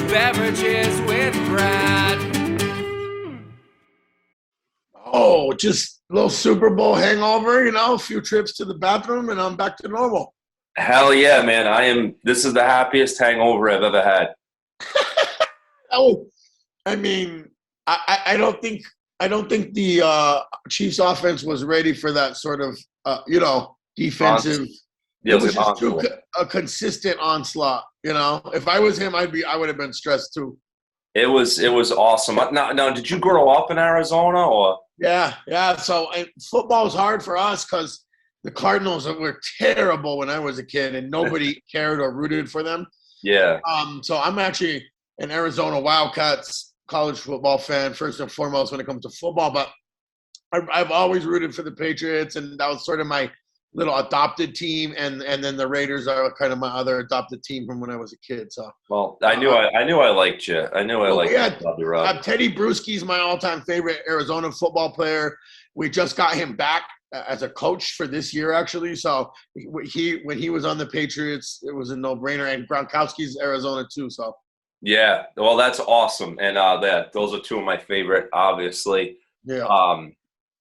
Beverages with Brad. Oh, just a little Super Bowl hangover, a few trips to the bathroom, and I'm back to normal. Hell yeah, man. This is the happiest hangover I've ever had. Oh, I mean, I don't think the Chiefs offense was ready for that sort of, defensive. Yeah, It was just onslaught. a consistent onslaught. If I was him, I would have been stressed too. It was awesome. Now, did you grow up in Arizona or? Yeah. So football was hard for us because the Cardinals were terrible when I was a kid, and nobody cared or rooted for them. Yeah. So I'm actually an Arizona Wildcats college football fan, first and foremost when it comes to football. But I've always rooted for the Patriots, and that was sort of my little adopted team. And then the Raiders are kind of my other adopted team from when I was a kid. So Well, I knew I liked you. I knew I liked you, Slobby Rob. Teddy Bruschi's my all-time favorite Arizona football player. We just got him back as a coach for this year, actually. So when he was on the Patriots, it was a no-brainer. And Gronkowski's Arizona too. So Yeah. Well, that's awesome. And those are two of my favorite, obviously. yeah.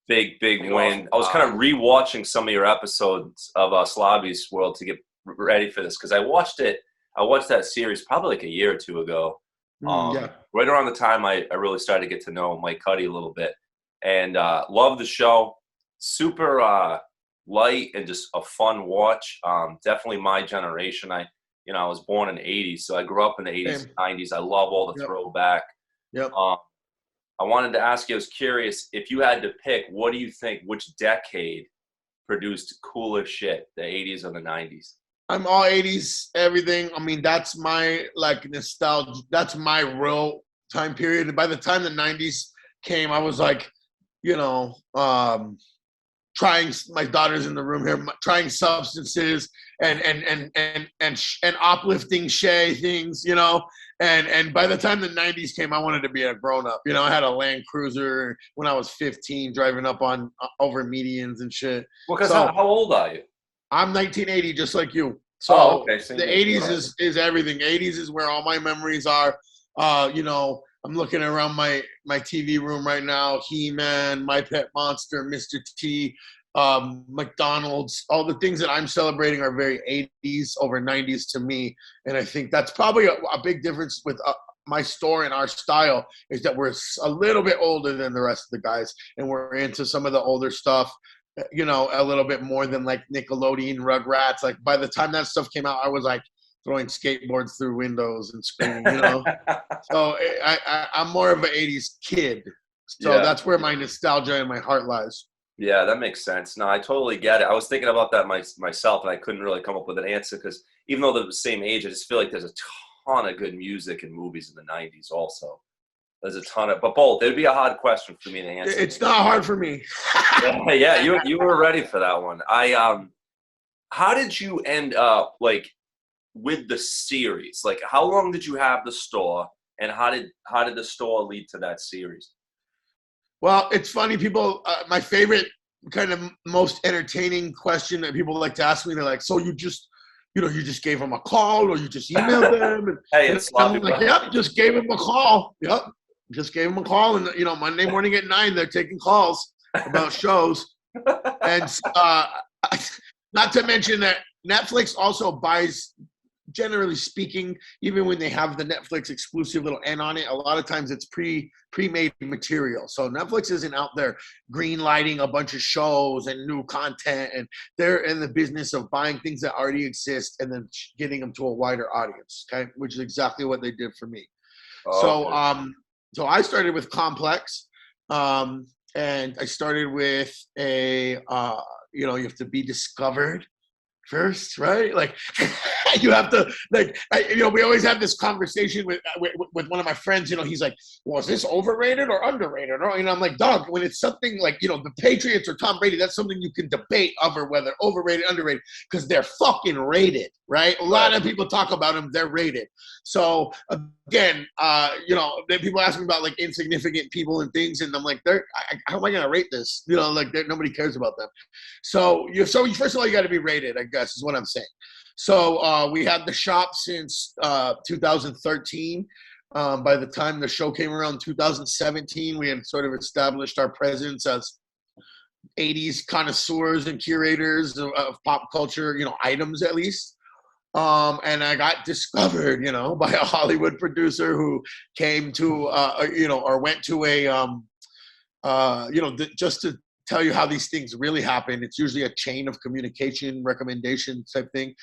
Big win. I was kind of rewatching some of your episodes of Slobby's World to get ready for this because I watched that series probably like a year or two ago. Yeah. Right around the time I really started to get to know Mike Cuddy a little bit, and love the show. Super light and just a fun watch. Definitely my generation. I was born in the '80s, so I grew up in the '80s and '90s. I love all the throwback. Yep. I wanted to ask you, I was curious, if you had to pick, what do you think, which decade produced cooler shit, the 80s or the 90s? I'm all 80s, everything. I mean, that's my nostalgia. That's my real time period. And by the time the 90s came, I was like, trying, my daughter's in the room here, trying substances and uplifting Shay things, and by the time the 90s came, I wanted to be a grown-up. I had a Land Cruiser when I was 15, driving up on over medians and shit. Well, because how old are you? I'm 1980, just like you. So okay. the 80s is everything. 80s is where all my memories are. I'm looking around my TV room right now. He-Man, My Pet Monster, Mr. T, McDonald's. All the things that I'm celebrating are very 80s over 90s to me. And I think that's probably a big difference with my store and our style is that we're a little bit older than the rest of the guys. And we're into some of the older stuff, a little bit more than like Nickelodeon, Rugrats. Like by the time that stuff came out, I was like throwing skateboards through windows and screaming, So I'm more of an 80s kid. So that's where my nostalgia and my heart lies. Yeah, that makes sense. No, I totally get it. I was thinking about that myself, and I couldn't really come up with an answer because even though they're the same age, I just feel like there's a ton of good music and movies in the 90s also. There's a ton of – but both. It would be a hard question for me to answer. It's not hard for me. Yeah, you were ready for that one. How did you end up, like, with the series? Like, how long did you have the store, and how did the store lead to that series? Well, it's funny. People, my favorite kind of most entertaining question that people like to ask me, they're like, so you just gave them a call or you just emailed them? And, Hey, it's I'm like, yep, just gave them a call. Yep, just gave them a call. And, Monday morning at 9, they're taking calls about shows. And not to mention that Netflix also buys, generally speaking, even when they have the Netflix exclusive little N on it, a lot of times it's pre-made material. So Netflix isn't out there green lighting a bunch of shows and new content, and they're in the business of buying things that already exist and then getting them to a wider audience. Okay, which is exactly what they did for me. So I started with Complex, and I started with a you have to be discovered first, right? Like you have to, like, we always have this conversation with one of my friends. He's like, "Well, is this overrated or underrated?" Or, I'm like, "Dog, when it's something like the Patriots or Tom Brady, that's something you can debate over whether overrated, underrated, because they're fucking rated, right? A lot of people talk about them; they're rated. So again, then people ask me about like insignificant people and things, and I'm like, how am I gonna rate this? Like nobody cares about them. So first of all, you got to be rated, I guess, is what I'm saying. So we had the shop since 2013. By the time the show came around 2017, we had sort of established our presence as 80s connoisseurs and curators of pop culture, items at least. And I got discovered, by a Hollywood producer who came to, or went to a, just to tell you how these things really happen. It's usually a chain of communication, recommendation type thing.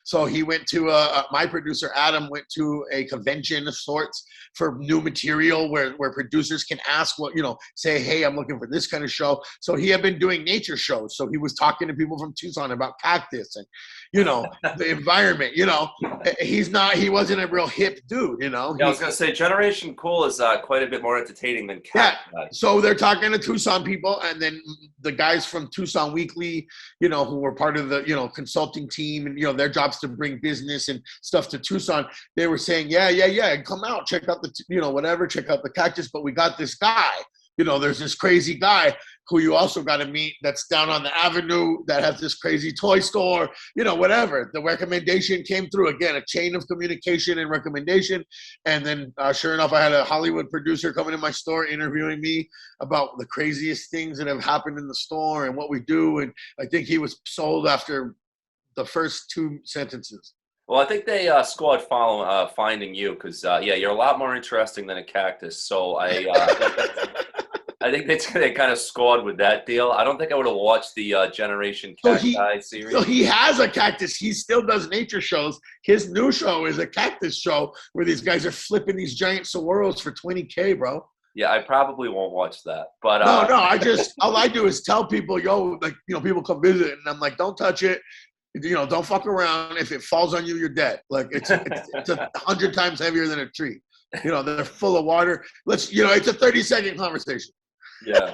So he went to my producer Adam went to a convention of sorts for new material where producers can ask say, hey, I'm looking for this kind of show. So he had been doing nature shows. So he was talking to people from Tucson about cactus and the environment. He wasn't a real hip dude. Yeah, I was gonna say Generation Cool is quite a bit more entertaining than Cat. Yeah. So they're talking to Tucson people, and then the guys from Tucson Weekly, who were part of the consulting team, and their jobs to bring business and stuff to Tucson. They were saying, yeah, come out, check out the check out the cactus. But we got this guy. There's this crazy guy who you also got to meet that's down on the avenue that has this crazy toy store, whatever. The recommendation came through. Again, a chain of communication and recommendation. And then sure enough, I had a Hollywood producer coming in my store interviewing me about the craziest things that have happened in the store and what we do. And I think he was sold after the first 2 sentences. Well, I think they scored finding you because, you're a lot more interesting than a cactus. So I think they kind of scored with that deal. I don't think I would have watched the Generation Cacti series. So he has a cactus. He still does nature shows. His new show is a cactus show where these guys are flipping these giant saguaros for $20K, bro. Yeah, I probably won't watch that. But no, all I do is tell people, people come visit, and I'm like, don't touch it. Don't fuck around. If it falls on you, you're dead. Like it's 100 times heavier than a tree. They're full of water. It's a 30-second conversation. Yeah.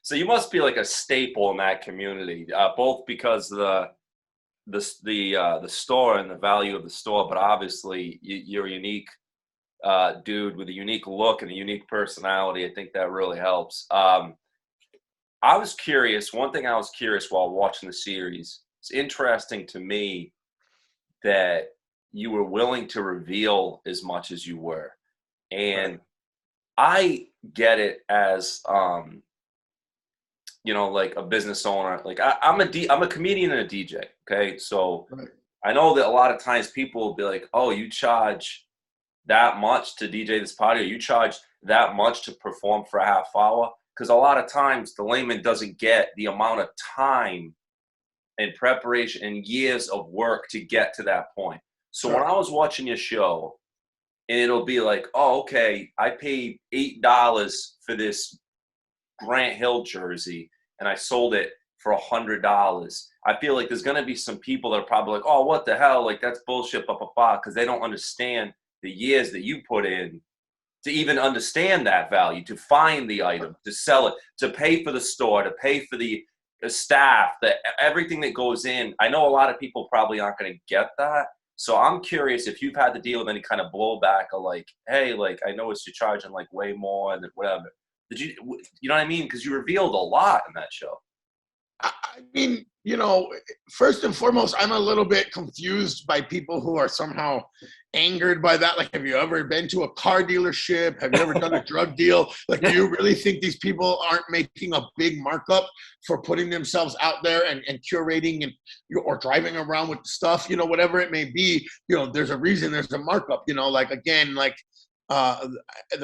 So you must be like a staple in that community, both because the store and the value of the store, but obviously you're a unique dude with a unique look and a unique personality. I think that really helps. I was curious. One thing I was curious while watching the series. It's interesting to me that you were willing to reveal as much as you were. And right. I get it as, like a business owner. Like I'm a comedian and a DJ. Okay. So right. I know that a lot of times people will be like, oh, you charge that much to DJ this party, or you charge that much to perform for a half hour. Because a lot of times the layman doesn't get the amount of time and preparation and years of work to get to that point. So when I was watching your show, and it'll be like, oh, okay, I paid $8 for this Grant Hill jersey, and I sold it for $100. I feel like there's going to be some people that are probably like, oh, what the hell? Like, that's bullshit, because they don't understand the years that you put in to even understand that value, to find the item, to sell it, to pay for the store, to pay for the staff, everything that goes in. I know a lot of people probably aren't going to get that. So I'm curious if you've had to deal with any kind of blowback of like, hey, like I noticed you're charging like way more than whatever. Did you know what I mean? Because you revealed a lot in that show. I mean, first and foremost, I'm a little bit confused by people who are somehow angered by that. Like, have you ever been to a car dealership? Have you ever done a drug deal? Like, do you really think these people aren't making a big markup for putting themselves out there and curating or driving around with stuff, whatever it may be, there's a reason there's a markup, the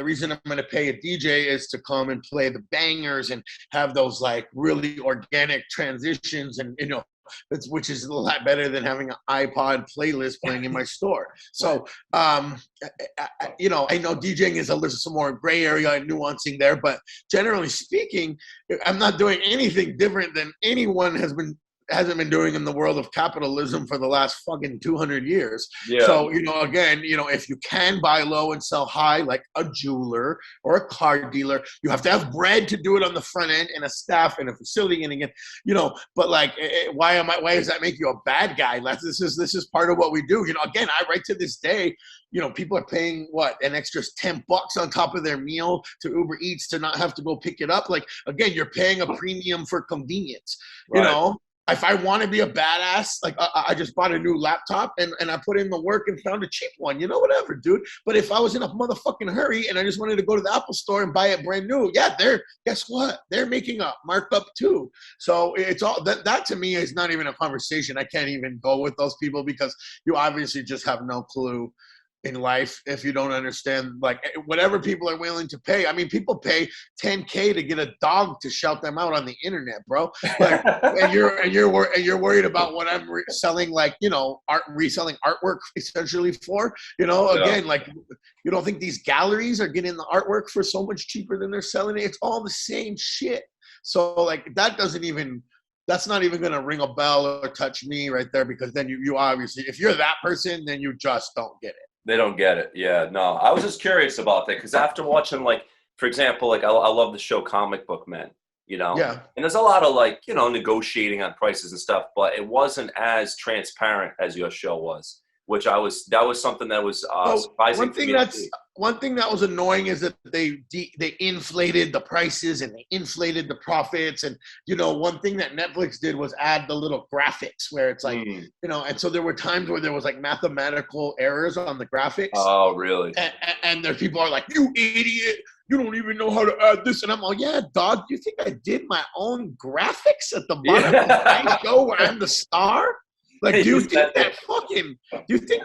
reason I'm going to pay a DJ is to come and play the bangers and have those like really organic transitions and, which is a lot better than having an iPod playlist playing in my store. So, I know DJing is a little some more gray area and nuancing there, but generally speaking, I'm not doing anything different than anyone hasn't been doing in the world of capitalism for the last fucking 200 years. Yeah. So, again, if you can buy low and sell high, like a jeweler or a car dealer, you have to have bread to do it on the front end and a staff and a facility. And again, but like, why does that make you a bad guy? This is part of what we do. Again, right to this day, people are paying an extra $10 on top of their meal to Uber Eats to not have to go pick it up. Like, again, you're paying a premium for convenience, right. if I want to be a badass, like I just bought a new laptop and I put in the work and found a cheap one, whatever, dude. But if I was in a motherfucking hurry and I just wanted to go to the Apple store and buy it brand new, yeah, guess what? They're making a markup too. So it's all that to me is not even a conversation. I can't even go with those people because you obviously just have no clue in life if you don't understand like whatever people are willing to pay. I mean, people pay $10K to get a dog to shout them out on the internet, bro. Like, and you're worried about what I'm selling, like reselling artwork essentially for. Again, like you don't think these galleries are getting the artwork for so much cheaper than they're selling it? It's all the same shit. So like that's not even going to ring a bell or touch me right there because then you obviously, if you're that person, then you just don't get it. They don't get it. Yeah, no. I was just curious about that because after watching, like, for example, like I love the show Comic Book Men, Yeah. And there's a lot of like, negotiating on prices and stuff, but it wasn't as transparent as your show was, which that was something that was surprising. One thing that was annoying is that they inflated the prices and they inflated the profits. And, one thing that Netflix did was add the little graphics where it's like, and so there were times where there was like mathematical errors on the graphics. Oh, really? And there people are like, you idiot. You don't even know how to add this. And I'm like, yeah, dog, you think I did my own graphics at the bottom of my show where I'm the star? Like, do you think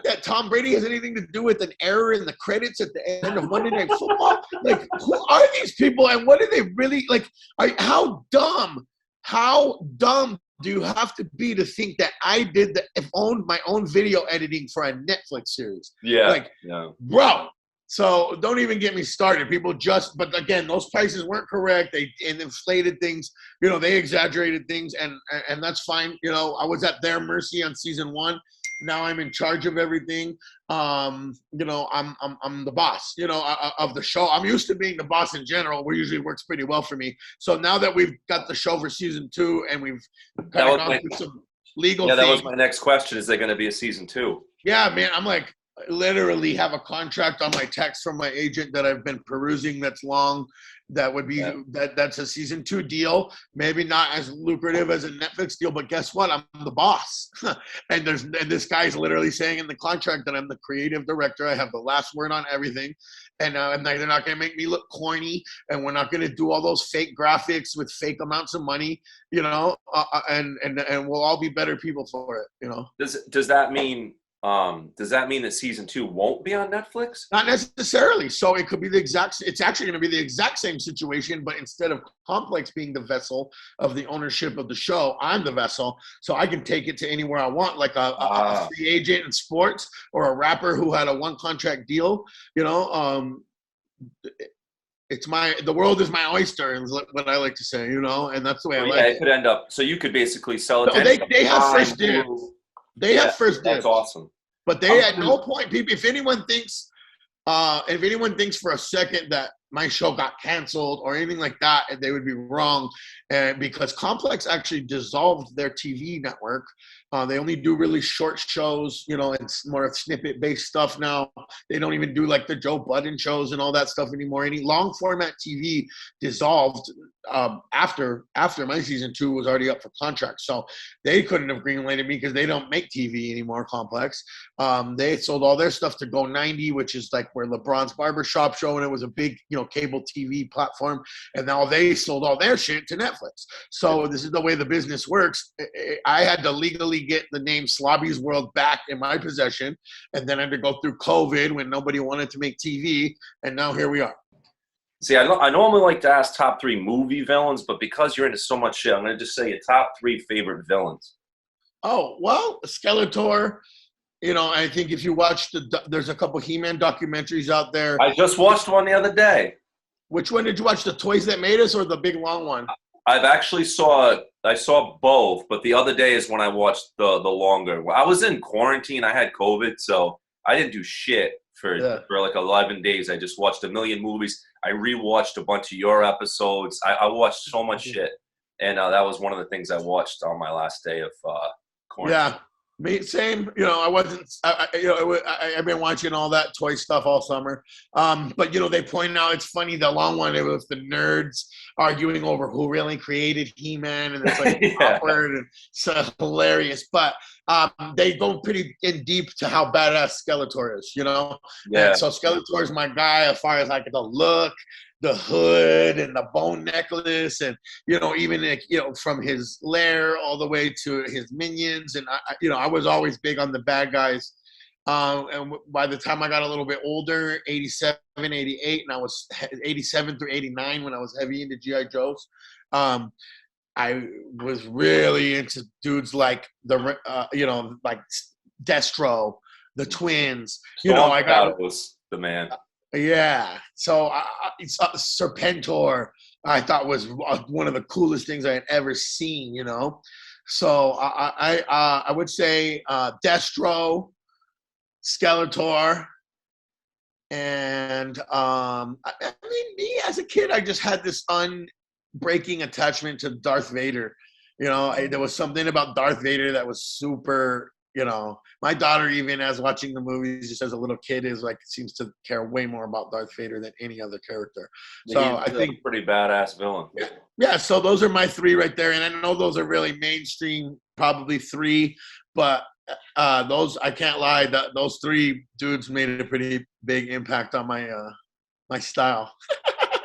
that Tom Brady has anything to do with an error in the credits at the end of Monday Night Football? Like, who are these people and what are they really like? How dumb do you have to be to think that I owned my own video editing for a Netflix series? Yeah. Like, bro. So don't even get me started. But again, those prices weren't correct. They inflated things. They exaggerated things, and that's fine. I was at their mercy on season 1. Now I'm in charge of everything. I'm the boss. Of the show. I'm used to being the boss in general, which usually works pretty well for me. So now that we've got the show for season 2 and we've kind of gone through some legal things. That was my next question. Is there going to be a season 2? Yeah, man. I'm like, literally have a contract on my text from my agent that I've been perusing that's long. That would be that's a season 2 deal. Maybe not as lucrative as a Netflix deal, but guess what? I'm the boss. and this guy's literally saying in the contract that I'm the creative director. I have the last word on everything. And they're not going to make me look corny, and we're not going to do all those fake graphics with fake amounts of money, and we'll all be better people for it, Does that mean that season 2 won't be on Netflix? Not necessarily. So it could be it's actually going to be the exact same situation, but instead of Complex being the vessel of the ownership of the show, I'm the vessel. So I can take it to anywhere I want, like a free agent in sports or a rapper who had a 1 contract deal, the world is my oyster, is what I like to say, and that's the way I like it. It could end up, so you could basically sell it. No, they have first dibs. They have first dibs. That's awesome. But they at no point, people, if anyone thinks for a second that my show got canceled or anything like that, they would be wrong. Because Complex actually dissolved their TV network. They only do really short shows, it's more snippet-based stuff now. They don't even do like the Joe Budden shows and all that stuff anymore. Any long-format TV dissolved after my season 2 was already up for contract. So they couldn't have greenlighted me because they don't make TV anymore, Complex. They sold all their stuff to Go 90, which is like where LeBron's barbershop show, and it was a big, cable TV platform. And now they sold all their shit to Netflix. So this is the way the business works. I had to legally get the name Slobby's World back in my possession, and then I had to go through COVID when nobody wanted to make TV, and now here we are. See, I normally like to ask top 3 movie villains, but because you're into so much shit, I'm going to just say your top 3 favorite villains. Oh, well, Skeletor. I think if you watch there's a couple He-Man documentaries out there. I just watched one the other day. Which one did you watch? The Toys That Made Us or the big long one? I've actually I saw both, but the other day is when I watched the longer. I was in quarantine. I had COVID, so I didn't do shit for like 11 days. I just watched a million movies. I rewatched a bunch of your episodes. I watched so much shit, and that was one of the things I watched on my last day of quarantine. Yeah. Me, same. You know, I wasn't. You know, I've been watching all that toy stuff all summer. But you know, they point out it's funny. The long one, it was the nerds arguing over who really created He-Man, and it's like Yeah, awkward and so hilarious. But they go pretty in deep to how badass Skeletor is. You know, and yeah. so Skeletor is my guy as far as like the look, the hood, and the bone necklace, and you know, even like, you know, from his lair all the way to his minions. And you know, I was always big on the bad guys. And by the time I got a little bit older, 87, 88, and I was 87 through 89 when I was heavy into GI Joes. Um, I was really into dudes like you know, like Destro, the twins. You know, Storm I got Shadow was the man. yeah. So Serpentor, I thought was one of the coolest things I had ever seen. You know, so I would say Destro, Skeletor, and I mean, me as a kid, I just had this unbreaking attachment to Darth Vader. You know, there was something about Darth Vader that was super. You know, my daughter, even as watching the movies, just as a little kid, is like seems to care way more about Darth Vader than any other character. So I He's a think, pretty badass villain. yeah. So those are my three right there, and I know those are really mainstream, probably three, but those I can't lie. Those three dudes made a pretty big impact on my style.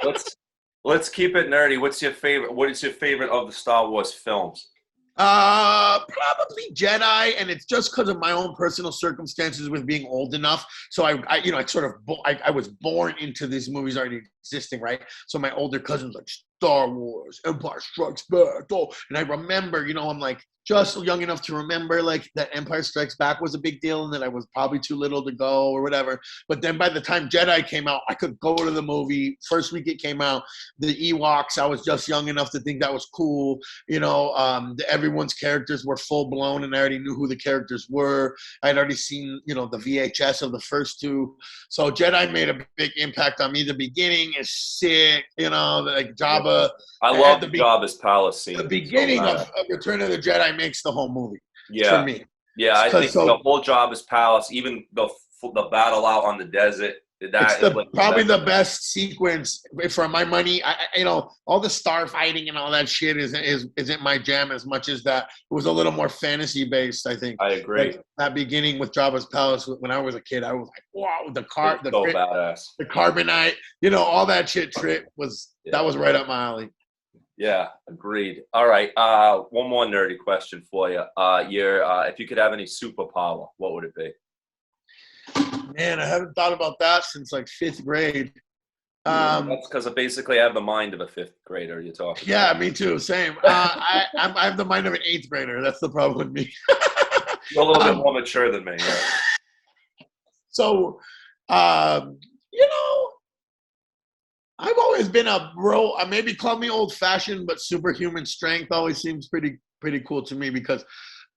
Let's let's keep it nerdy. What's your favorite? What is your favorite of the Star Wars films? Probably Jedi, and it's just because of my own personal circumstances with being old enough. So you know, I sort of, I was born into these movies already existing, right? So my older cousins like Star Wars, Empire Strikes Back, oh, and I remember, you know, I'm like just young enough to remember like that Empire Strikes Back was a big deal, and that I was probably too little to go or whatever. But then by the time Jedi came out, I could go to the movie first week it came out. The Ewoks, I was just young enough to think that was cool. You know, everyone's characters were full blown, and I already knew who the characters were. I'd already seen, you know, the VHS of the first two. So Jedi made a big impact on me. The beginning is sick, you know, like Jabba. I love the Jabba's palace scene. The beginning of Return of the Jedi makes the whole movie for Yeah, me. yeah. I think So the whole Jabba's palace, even the battle out on the desert, it's that is like probably the best sequence for my money. You know, all the star fighting and all that shit isn't my jam as much as that. It was a little more fantasy based, I think. I agree. That beginning with Jabba's palace when I was a kid, I was like, wow, Badass. the carbonite, you know, all that shit trip that was right up my alley. Yeah, agreed. All right, one more nerdy question for you. If you could have any superpower, what would it be? Man, I haven't thought about that since like fifth grade. That's because I basically have the mind of a fifth grader. You're talking. Yeah, me too. Same. I have the mind of an eighth grader. That's the problem with me. You're a little bit more mature than me. Yeah. So, you know, I've always been maybe call me old fashioned, but superhuman strength always seems pretty cool to me because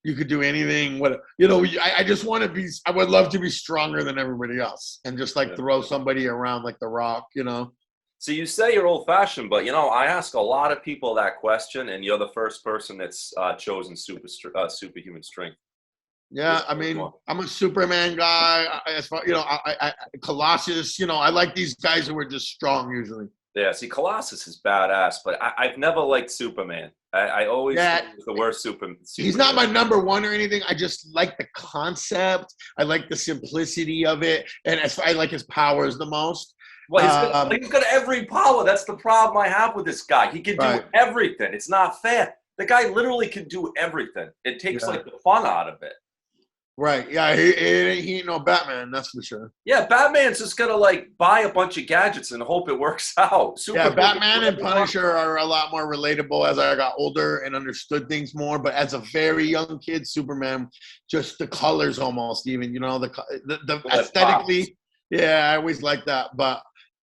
you could do anything. You know, I just want to be. I would love to be stronger than everybody else and just like throw somebody around like The Rock. You know. So you say you're old-fashioned, but you know I ask a lot of people that question, and you're the first person that's chosen superhuman strength. Yeah, I mean, I'm a Superman guy. As far, you know, Colossus. You know, I like these guys who are just strong usually. Yeah, see, Colossus is badass, but I've never liked Superman. I always think he's the worst Superman. He's not my number one or anything. I just like the concept. I like the simplicity of it, and I like his powers the most. Well, he's got every power. That's the problem I have with this guy. He can do everything. It's not fair. The guy literally can do everything. It takes like the fun out of it. Right. Yeah. He ain't no Batman. That's for sure. Yeah. Batman's just gonna like buy a bunch of gadgets and hope it works out. Batman and Punisher are a lot more relatable as I got older and understood things more. But as a very young kid, Superman, just the colors almost even, you know, the aesthetically. Yeah, I always liked that. But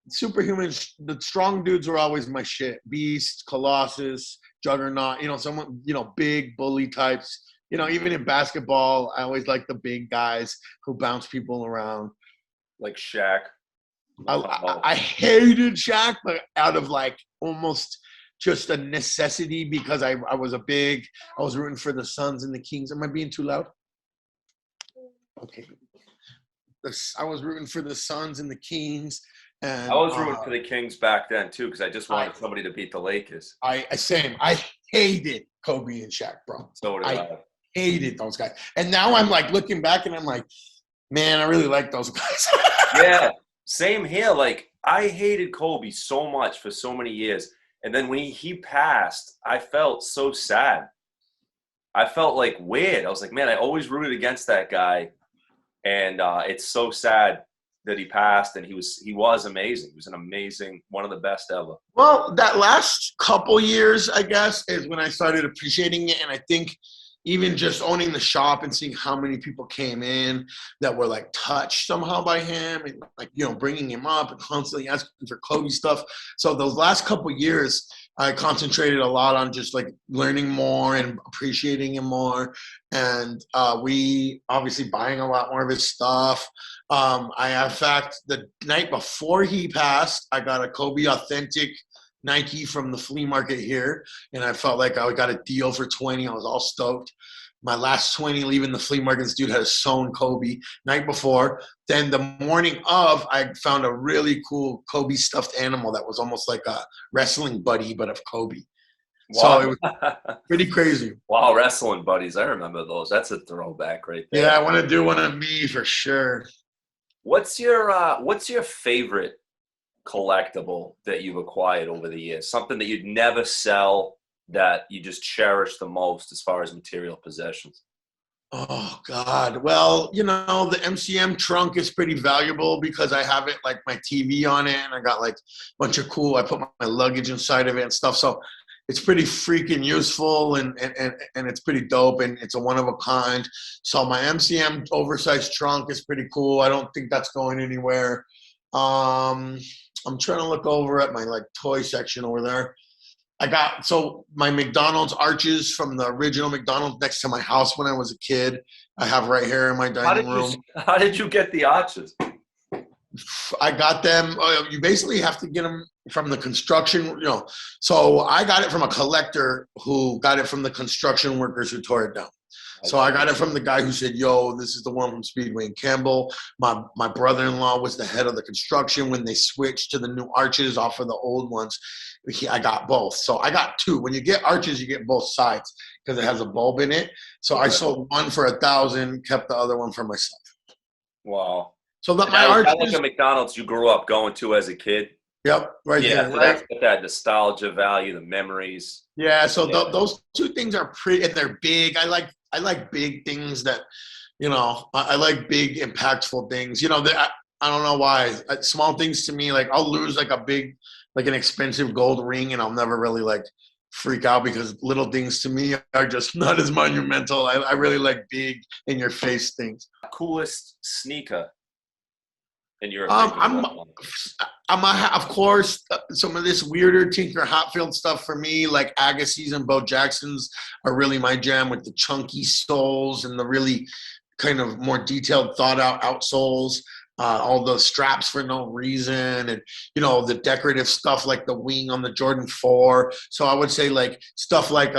superhuman, the strong dudes were always my shit. Beast, Colossus, Juggernaut. You know, someone, you know, big bully types. You know, even in basketball, I always like the big guys who bounce people around. Like Shaq. I hated Shaq, but out of like almost just a necessity because I was rooting for the Suns and the Kings. Am I being too loud? Okay. I was rooting for the Suns and the Kings, I and was rooting for the Kings back then too, because I just wanted somebody to beat the Lakers. I hated Kobe and Shaq, bro. So did I. Hated those guys. And now I'm like looking back and I'm like, man, I really like those guys. Yeah, same here. Like, I hated Kobe so much for so many years. And then when he passed, I felt so sad. I felt like weird. I was like, man, I always rooted against that guy. And it's so sad that he passed, and he was amazing. He was an amazing, one of the best ever. Well, that last couple years, I guess, is when I started appreciating it. And I think even just owning the shop and seeing how many people came in that were like touched somehow by him and like, you know, bringing him up and constantly asking for Kobe stuff. So those last couple years, I concentrated a lot on just like learning more and appreciating him more. And we obviously buying a lot more of his stuff. In fact, the night before he passed, I got a Kobe Authentic Nike from the flea market here, and I felt like I got a deal for 20. I was all stoked. My last 20 leaving the flea market, this dude had a sewn Kobe night before. Then the morning of, I found a really cool Kobe stuffed animal that was almost like a wrestling buddy, but of Kobe. Wow. So it was pretty crazy. Wow, wrestling buddies. I remember those. That's a throwback right there. Yeah, I want to do one of me for sure. What's your favorite collectible that you've acquired over the years? Something that you'd never sell, that you just cherish the most as far as material possessions? Oh God. Well, you know, the MCM trunk is pretty valuable because I have it like my TV on it, and I got like a bunch of cool, I put my luggage inside of it and stuff. So it's pretty freaking useful, and it's pretty dope, and it's a one of a kind. So my MCM oversized trunk is pretty cool. I don't think that's going anywhere. I'm trying to look over at my like toy section over there. So my McDonald's arches from the original McDonald's next to my house when I was a kid, I have right here in my dining room. How did you get the arches? I got them. You basically have to get them from the construction, you know. So I got it from a collector who got it from the construction workers who tore it down. So I got it from the guy who said, yo, this is the one from Speedway and Campbell. My brother-in-law was the head of the construction when they switched to the new arches off of the old ones. I got both. So I got two. When you get arches, you get both sides because it has a bulb in it. So I sold one for $1,000, kept the other one for myself. Wow. So that my arches. That like a McDonald's you grew up going to as a kid? Yep, right here. So right? That's got that nostalgia value, the memories. Yeah, so those two things are pretty, and they're big. I like big things that, you know, I like big, impactful things. You know, I don't know why. Small things to me, like I'll lose like an expensive gold ring, and I'll never really like freak out because little things to me are just not as monumental. I really like big in your face things. Coolest sneaker in your opinion? Of course, some of this weirder Tinker Hatfield stuff for me, like Agassiz and Bo Jacksons, are really my jam, with the chunky soles and the really kind of more detailed, thought out outsoles. All the straps for no reason, and you know, the decorative stuff like the wing on the Jordan 4. So I would say like stuff like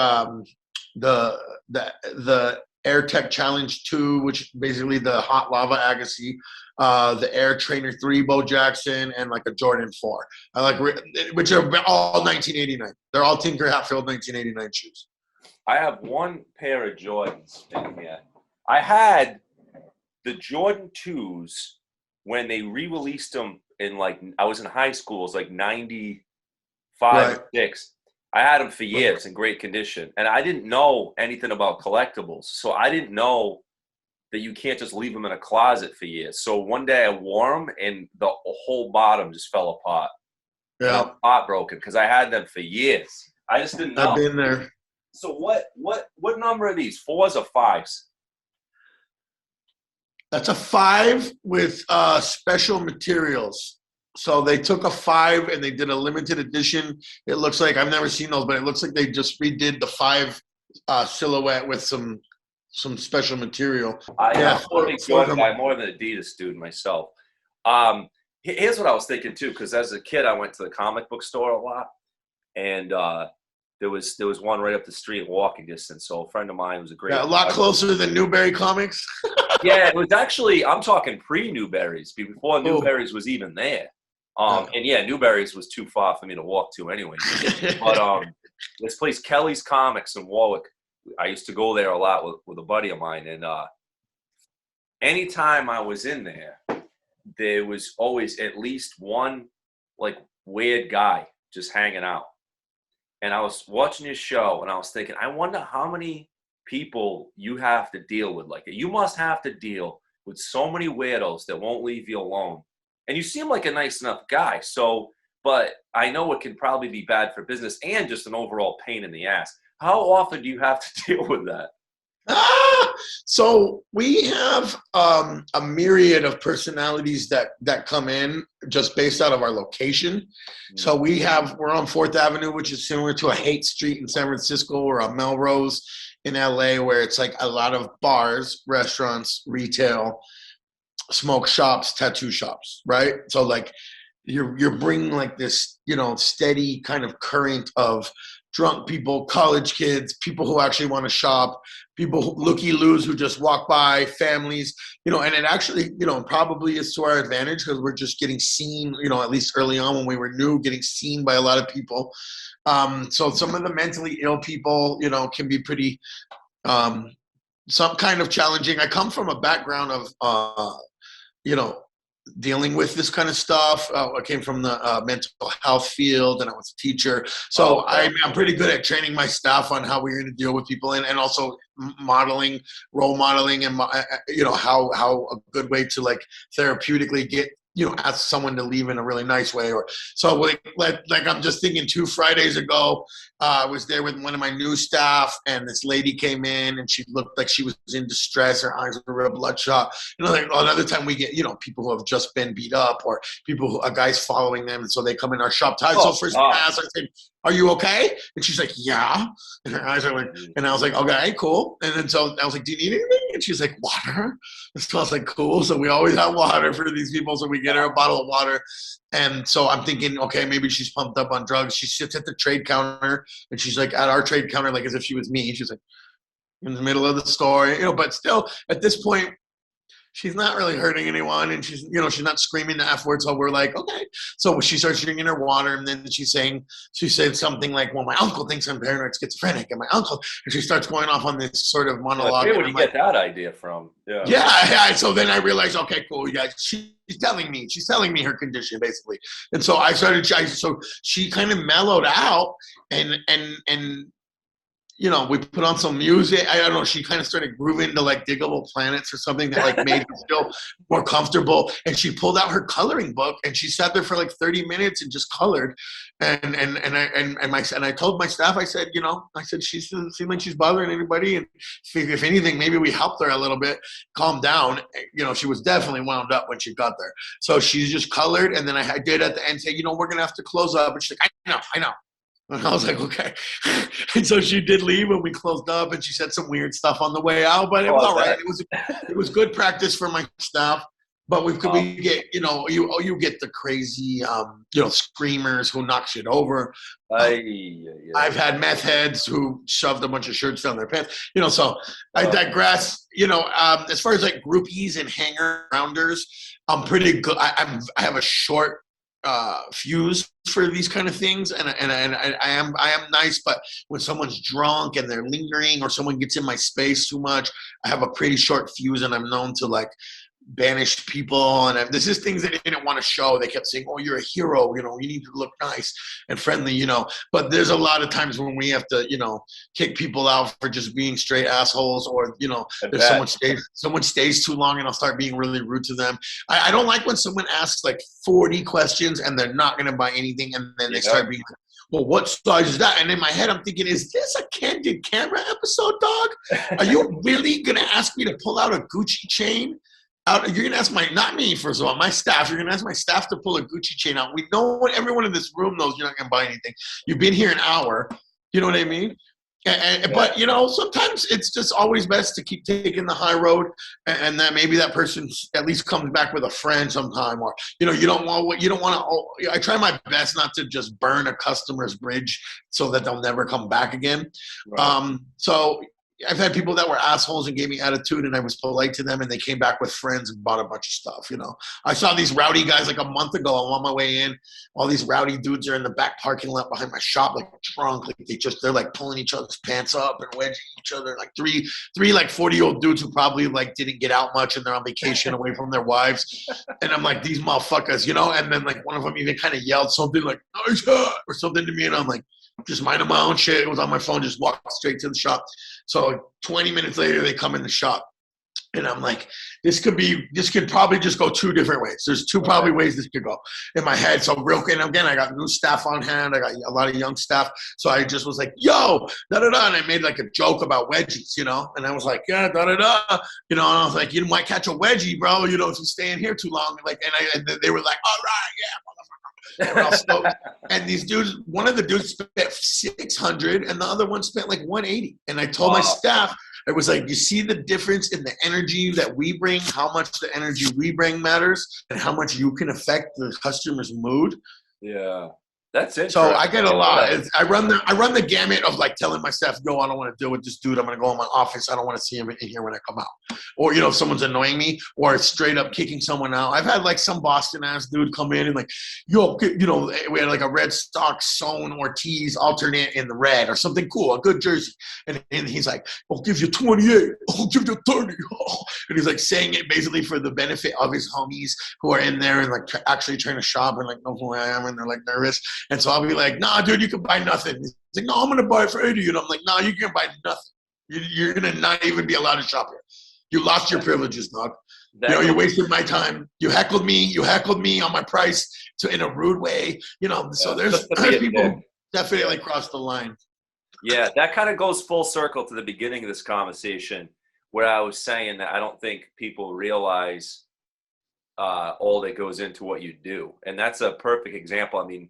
the Air Tech Challenge 2, which basically the hot lava Agassi, the Air Trainer 3 Bo Jackson, and like a Jordan 4. I like, which are all 1989. They're all Tinker Hatfield 1989 shoes. I have one pair of Jordans in here. I had the Jordan 2s when they re-released them in I was in high school. It was like 95, 6. I had them for years in great condition. And I didn't know anything about collectibles. So I didn't know that you can't just leave them in a closet for years. So one day I wore them and the whole bottom just fell apart. Yeah. And I was heartbroken because I had them for years. I just didn't know. I've been there. So what number are these? 4s or 5s? That's a 5 with special materials. So they took a 5 and they did a limited edition. It looks like, I've never seen those, but it looks like they just redid the 5 silhouette with some special material. I'm a big Jordan guy, more than an Adidas student myself. Here's what I was thinking too, because as a kid I went to the comic book store a lot, and there was one right up the street, walking distance. So a friend of mine was a great. Yeah, a lot closer than Newberry Comics. Yeah, it was actually, I'm talking pre-Newberry's, before Newberry's was even there. And yeah, Newberry's was too far for me to walk to anyway. But this place, Kelly's Comics in Warwick, I used to go there a lot with a buddy of mine. And anytime I was in there was always at least one like weird guy just hanging out. And I was watching your show and I was thinking, I wonder how many people you have to deal with like that. You must have to deal with so many weirdos that won't leave you alone. And you seem like a nice enough guy. So, but I know it can probably be bad for business and just an overall pain in the ass. How often do you have to deal with that? So we have a myriad of personalities that come in just based out of our location. So we're on 4th Avenue, which is similar to a Haight Street in San Francisco or a Melrose in LA, where it's like a lot of bars, restaurants, retail, smoke shops, tattoo shops, right? So like you're bringing like this, steady kind of current of drunk people, college kids, people who actually want to shop, people looky-loos who just walk by, families, and it actually, probably is to our advantage because we're just getting seen, at least early on when we were new, getting seen by a lot of people. So some of the mentally ill people, can be pretty, some kind of challenging. I come from a background of, dealing with this kind of stuff. I came from the mental health field and I was a teacher. So I'm pretty good at training my staff on how we're going to deal with people and also modeling, role modeling and, how a good way to like therapeutically get, ask someone to leave in a really nice way. Or so like I'm just thinking 2 Fridays ago, I was there with one of my new staff and this lady came in and she looked like she was in distress. Her eyes were real bloodshot. Like another time we get, people who have just been beat up or people who, a guy's following them. And so they come in our shop. So first I asked, I said, "Are you okay?" And she's like, "Yeah." And her eyes are like, and I was like, "Okay, cool." And then so I was like, "Do you need anything?" And she's like, "Water." And so I was like, "Cool." So we always have water for these people. So we get her a bottle of water. And so I'm thinking, okay, maybe she's pumped up on drugs. She sits at the trade counter and she's like at our trade counter, like as if she was me. She's like in the middle of the store, but still at this point, she's not really hurting anyone, and she's not screaming the F word. So we're like, okay. So she starts drinking her water, and then she said something like, "Well, my uncle thinks I'm paranoid schizophrenic," and my uncle, and she starts going off on this sort of monologue. Where would you get that idea from? Yeah. So then I realized, okay, cool. Yeah, she's telling me her condition basically, and so so she kind of mellowed out, and we put on some music. I don't know. She kind of started grooving to like Diggable Planets or something that like made her feel more comfortable. And she pulled out her coloring book and she sat there for like 30 minutes and just colored. And I told my staff, I said, she doesn't seem like she's bothering anybody. And if anything, maybe we helped her a little bit calm down. She was definitely wound up when she got there. So she's just colored. And then I did at the end say, we're going to have to close up. And she's like, I know. And I was like, okay. And so she did leave when we closed up, and she said some weird stuff on the way out, but it was all right. It was good practice for my staff. But we get, you get the crazy, screamers who knock shit over. I've had meth heads who shoved a bunch of shirts down their pants. So I digress. As far as like groupies and hanger-rounders, I'm pretty good. I have a short fuse for these kind of things, and I am nice, but when someone's drunk and they're lingering or someone gets in my space too much, I have a pretty short fuse, and I'm known to like banish people. And this is things they didn't want to show. They kept saying, "Oh, you're a hero, you need to look nice and friendly, but there's a lot of times when we have to kick people out for just being straight assholes, or there's someone stays too long and I'll start being really rude to them. I don't like when someone asks like 40 questions and they're not going to buy anything, and then they start being like, "Well, what size is that?" And in my head, I'm thinking, is this a Candid Camera episode, dog? Are you really going to ask me to pull out a Gucci chain? You're going to ask not me, first of all, my staff. You're going to ask my staff to pull a Gucci chain out. We know everyone in this room knows you're not going to buy anything. You've been here an hour. You know what I mean? But you know, sometimes it's just always best to keep taking the high road, and that maybe that person at least comes back with a friend sometime, or you know, you don't want to. I try my best not to just burn a customer's bridge so that they'll never come back again. Right. So I've had people that were assholes and gave me attitude, and I was polite to them, and they came back with friends and bought a bunch of stuff. You know, I saw these rowdy guys like a month ago. I'm on my way in. All these rowdy dudes are in the back parking lot behind my shop, like drunk. Like they're like pulling each other's pants up and wedging each other. Like three like 40-year-old dudes who probably like didn't get out much and they're on vacation away from their wives. And I'm like, these motherfuckers, you know. And then like one of them even kind of yelled something like "nice hat" or something to me, and I'm like, just minding my own shit. It was on my phone, just walked straight to the shop. So 20 minutes later, they come in the shop. And I'm like, this could probably just go two different ways. There's two probably ways this could go in my head. So real quick, and again, I got new staff on hand. I got a lot of young staff. So I just was like, yo, da-da-da. And I made like a joke about wedgies, you know. And I was like, yeah, da-da-da. You know, and I was like, you might catch a wedgie, bro, you know, if you stay in here too long. Like, and they were like, all right, yeah, and these dudes, one of the dudes spent 600 and the other one spent like 180. And I told my staff, I was like, you see the difference in the energy that we bring, how much the energy we bring matters, and how much you can affect the customer's mood. Yeah. That's it. So I get a lot. I run the gamut of like telling my staff, "Yo, I don't want to deal with this dude. I'm gonna go in my office. I don't want to see him in here when I come out." Or you know, if someone's annoying me, or straight up kicking someone out. I've had like some Boston ass dude come in and like, "Yo, you know, we had like a Red Sox Son Ortiz alternate in the red or something cool, a good jersey," and he's like, "I'll give you 28. I'll give you 30." And he's like saying it basically for the benefit of his homies who are in there and like actually trying to shop and like know who I am, and they're like nervous. And so I'll be like, nah, dude, you can buy nothing. He's like, no, I'm going to buy it for 80. And I'm like, no, you can't buy nothing. You're going to not even be allowed to shop here. You lost your privileges, dog. You know, you wasted my time. You heckled me on my price in a rude way. You know, so there's people definitely cross the line. Yeah, that kind of goes full circle to the beginning of this conversation where I was saying that I don't think people realize all that goes into what you do. And that's a perfect example. I mean,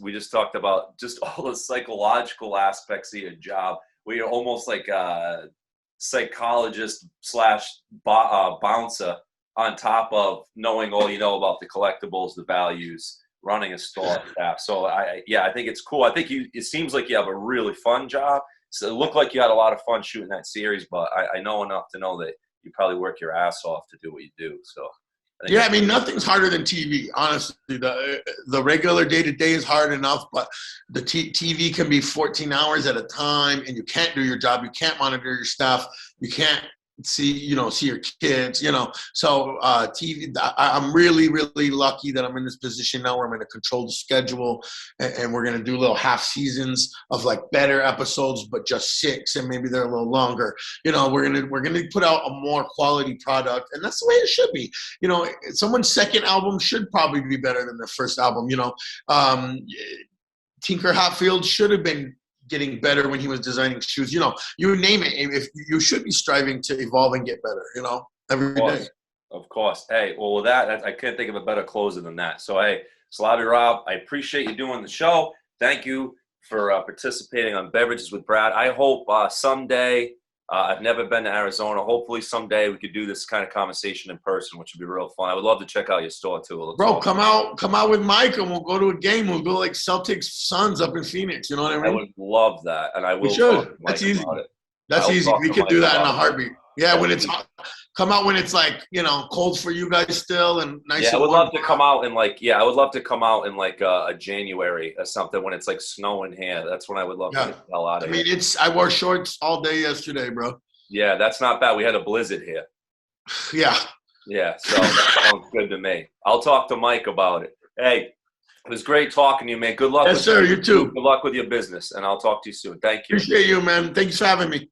we just talked about just all the psychological aspects of your job where you're almost like a psychologist / bouncer on top of knowing all you know about the collectibles, the values, running a store staff. So I think it's cool. I think it seems like you have a really fun job. So it looked like you had a lot of fun shooting that series, but I know enough to know that you probably work your ass off to do what you do. So yeah, I mean, nothing's harder than TV, honestly. The regular day-to-day is hard enough, but the TV can be 14 hours at a time, and you can't do your job. You can't monitor your stuff. You can't see your kids, you know. So TV, I'm really, really lucky that I'm in this position now where I'm going to control the schedule, and we're going to do little half seasons of like better episodes, but just 6, and maybe they're a little longer. You know, we're gonna put out a more quality product, and that's the way it should be. You know, someone's second album should probably be better than their first album. You know, Tinker Hatfield should have been getting better when he was designing shoes. You know, you name it. If you should be striving to evolve and get better, you know, every day. Of course. Hey, well, with that, I can't think of a better closer than that. So, hey, Slobby Rob, I appreciate you doing the show. Thank you for participating on Beverages with Brad. I hope someday, I've never been to Arizona. Hopefully someday we could do this kind of conversation in person, which would be real fun. I would love to check out your store too. Bro, come out with Mike and we'll go to a game. We'll go like Celtics Suns up in Phoenix. You know what I mean? I would love that. And I will. We should. That's easy. That's easy. We could do that in a heartbeat. Yeah, when it's hot. Come out when it's like, you know, cold for you guys still and nice. Yeah, I would love to come out in like, a January or something when it's like snowing here. That's when I would love to get the hell out of here. I mean, I wore shorts all day yesterday, bro. Yeah, that's not bad. We had a blizzard here. Yeah. Yeah, so that sounds good to me. I'll talk to Mike about it. Hey, it was great talking to you, man. Good luck. Yes, sir. You too. Good luck with your business, and I'll talk to you soon. Thank you. Appreciate you, man. Thanks for having me.